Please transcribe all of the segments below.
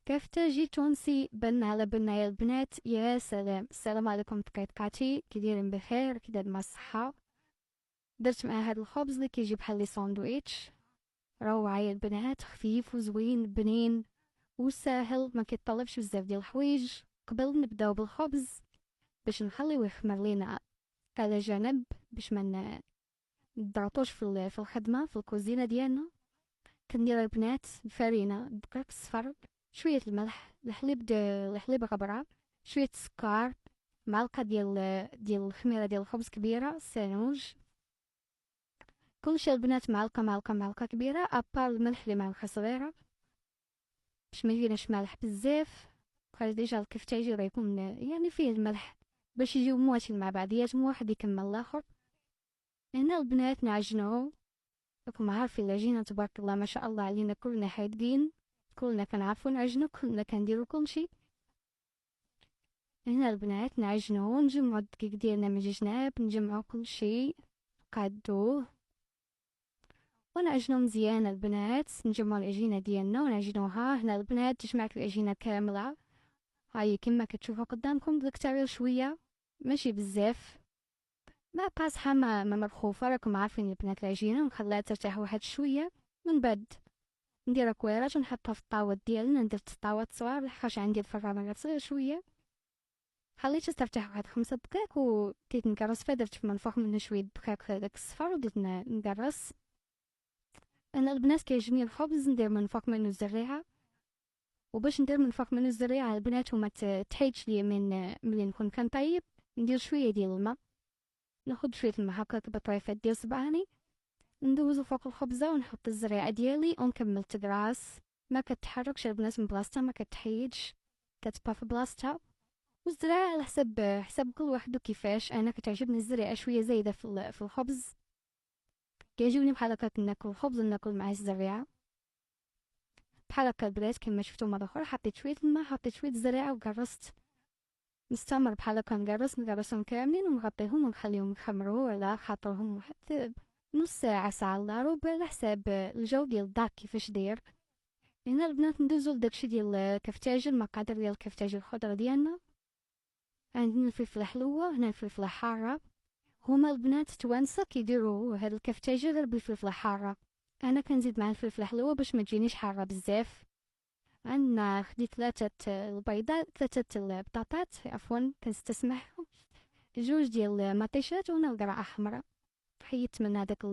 كيف تونسي بن على بنا يا البنات. يا سلام، السلام عليكم تقيتقاتي، كي دايرين بخير، كي داير مع الصحة. درت مع هاد الخبز اللي كيجي بحال لي ساندويتش، روعة يا البنات، خفيف وزوين بنين وساهل، ما كيطلبش بزاف ديال الحوايج. قبل نبداو بالخبز باش نخليوه يخمر لينا على جنب، باش ما نضغطوش في الخدمة في الكوزينة ديالنا، كندير البنات الفرينة، الدقيق الصفر، شوية الملح، الحليب ربرة، شوية السكر، معلقة ديال الخميرة ديال الخبز كبيرة سانوج، كلشي البنات معلقة كبيرة، ابار الملح اللي معلقة صغيرة باش ميجيناش مالح بزاف. بقى ديجا الكفتاجي راه يكون يعني فيه الملح باش يجيو مواتين مع بعضياتهم، واحد يكمل الاخر. هنا البنات نعجنو، راكم عارفين العجينة تبارك الله ما شاء الله علينا، كلنا حادقين، كلنا كنعرفو نعجنو، كلنا كنديرو كلشي. هنا البنات نعجنو، نجمعو الدقيق ديالنا من جناب، نجمعو كلشي، نقادوه ونعجنو مزيان البنات. نجمعو العجينة ديالنا ونعجنوها. هنا البنات جمعت العجينة كاملة، هاي كما كتشوفو قدامكم، دلكت شوية ماشي بزاف، ما قاصحة ما مرخوفة، راكم عارفين البنات العجينة، ونخليها ترتاح واحد شوية. من بعد ندير كويرات ونحطها في الطاوات ديالنا، ندير الطاوات صغار لحقاش عندي الفرامة صغير شوية. خليتها ترتاح واحد 5 دقايق وبديت نكرس فيها، درت من الفوق منه شوية دقيق داك الصفار وبديت نكرس. انا البنات كيعجبني الخبز ندير من فوق منه الزريعة، وباش ندير من فوق منه الزريعة البنات وما تحيدش ليا من ملي نكون كنطيب، ندير شوية ديال الماء، ناخد شوية الماء هكاك بطريفات ديال صبعاني، ندوزو فوق الخبزة ونحط الزريعة ديالي ونكمل تدراس. ما كتحركش البنات من بلاصتها، ما كتحيدش، كتبقى في بلاصتها. والزريعة على حسب كل واحد كيفاش. انا كتعجبني الزريعة شوية زايدة في الخبز، كيعجبني بحال هكاك ناكل الخبز وناكل معاه الزريعة بحال هكا البنات. كما شفتو مرة اخرى حطيت شوية الماء، حطيت شوية الزريعة وكرست، نستمر بحال هكا نكرسهم كاملين ونغطيهم ونخليهم يخمروا على خاطرهم واحد نص ساعة، ساعة الا ربع، على حساب الجو ديال الدار كيفاش داير. هنا البنات ندوزو لداكشي ديال الكفتاجي، المقادير ديال الكفتاجي الخضرة ديالنا. عندنا الفلفلة حلوة، هنا الفلفلة حارة. هما البنات توانسة كيديروا هاد الكفتاجي غير بالفلفلة حارة، انا كنزيد مع الفلفلة حلوة باش ما تجينيش حارة بزاف. عندنا خديت 3 البيضات، 3 البطاطات عفوا كنستسمحهم، 2 ديال المطيشات وهنا القرعة حمراء، حيدت من هداك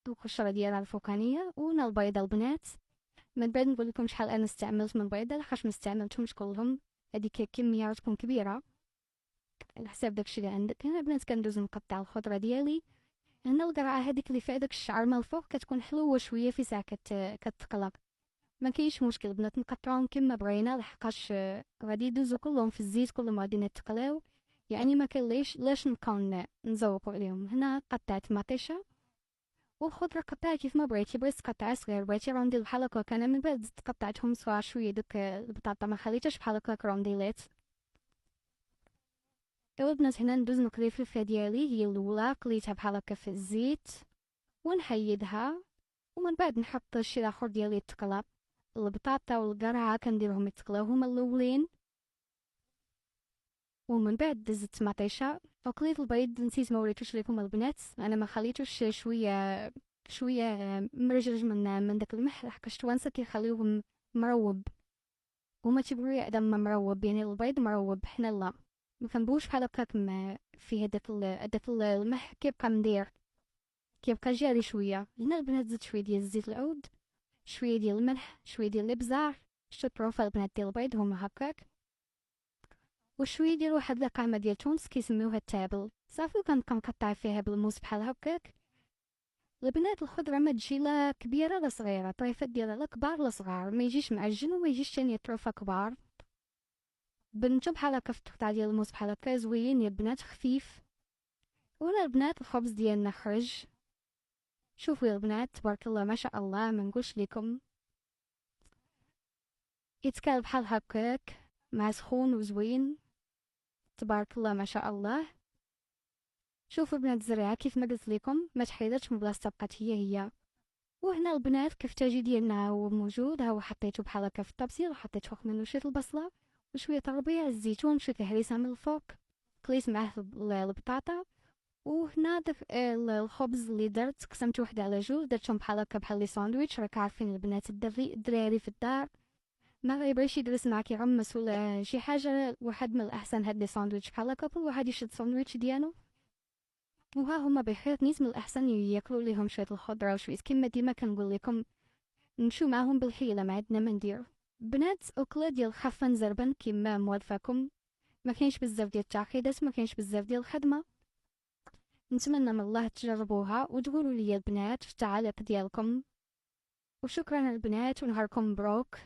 القشرة ديالها الفوقانية. وهنا البيضة البنات، من بعد نقول لكم شحال انا استعملت من بيضة لحقاش ما استعملتهمش كلهم، هذيك كمية تكون كبيرة على حساب داكشي اللي عندك. هنا البنات كندوز نقطع الخضرة ديالي. هنا القرعة هذيك اللي فيها داك الشعر من الفوق كتكون حلوة شوية في ساعة كتقلق، ما كاينش مشكل بنات نقطعوهم كما بغينا لحقاش غادي يدوزو كلهم في الزيت، كلهم غادي يتقلاو، يعني ما كاين لاش نبقاو نزوقو عليهم. هنا قطعت مطيشة والخضرة قطعها كيف ما بغيتي، بغيتي تقطعها صغير، بغيتي رونديل بحال هكاك، انا من بعد زدت قطعتهم صغار شوية. دوك البطاطا ما خليتهاش بحال هكاك رونديلات. ايوا البنات هنا ندوز نقلي الفلفله ديالي، هي الاولى قليتها بحال هكا في الزيت ونحيدها، ومن بعد نحط الشي الاخر ديالي يتقلى. البطاطا والقرعه كنديرهم يتقلاو هما الاولين، ومن بعد زدت مطيشه وقليت البيض. نسيت ما وريتوش لكم البنات، انا ما خليتوش شويه مرجرج من داك الملح لحقاش توانسه كيخليوهم مروب، هما تيبغيو يعدم مروب، يعني البيض مروب، حنا لا، ما كنبغوش بحال هكاك فيه داك الملح كيبقى مدير، كيبقى جاري شويه. هنا البنات زدت شويه ديال الزيت العود، شويه ديال الملح، شويه ديال الابزار، شتو البروفا البنات ديال البيض هما هكاك، وشويه ديال واحد القامه ديال تونس كيسميوها التابل صافي، وكنبقى نقطع فيها بالموس بحال هكاك. البنات الخضره ما تجي لا كبيره لا صغيره، طريفات ديالها لا كبار لا صغار، ما يجيش معجن وما يجيش تاني طروفه كبار. بنتو بحال هكا في التقطاع ديال الموس بحال هكا زوين يا بنات، خفيف. ولا البنات الخبز ديالنا خرج، شوفوا يا البنات تبارك الله ما شاء الله، ما نقولش لكم، يتكال بحال هكاك مع سخون وزوين، تبارك الله ما شاء الله. شوفوا البنات الزريعه كيف ما قلت لكم ما تحيدتش من بلاصتها، بقات هي وهنا البنات كفتاجي ديالنا هو موجود، ها هو حطيته بحال هكا في الطبسيل، وحطيت فوق منه شويه البصله وشويه ربيع الزيتون، شويه الهريسه من الفوق، قليت معاه البطاطا. وهنا الخبز اللي درت قسمت وحده على جوج، درتهم بحال هكا بحال لي ساندويتش. راك عارفين البنات الدراري في الدار ما غيبغيش يجلس معاك يعمس ولا شي حاجه، واحد من الاحسن هاد لي ساندويتش بحال هكا كل واحد يشد ساندويتش ديالو. وها هما بخير، نيت من الاحسن ياكلوا ليهم شويه الخضره وشويه كيما ديما كنقول لكم نمشيو معاهم بالحيله، ما عندنا ما ندير. بنات اكله ديال خفن زربن كيما موالفاكم، ما كاينش بزاف ديال التعقيدات، ما كاينش بزاف ديال الخدمه. نتمنى من الله تجربوها وتقولوا لي البنات في التعاليق ديالكم. وشكرا البنات ونهاركم مبروك.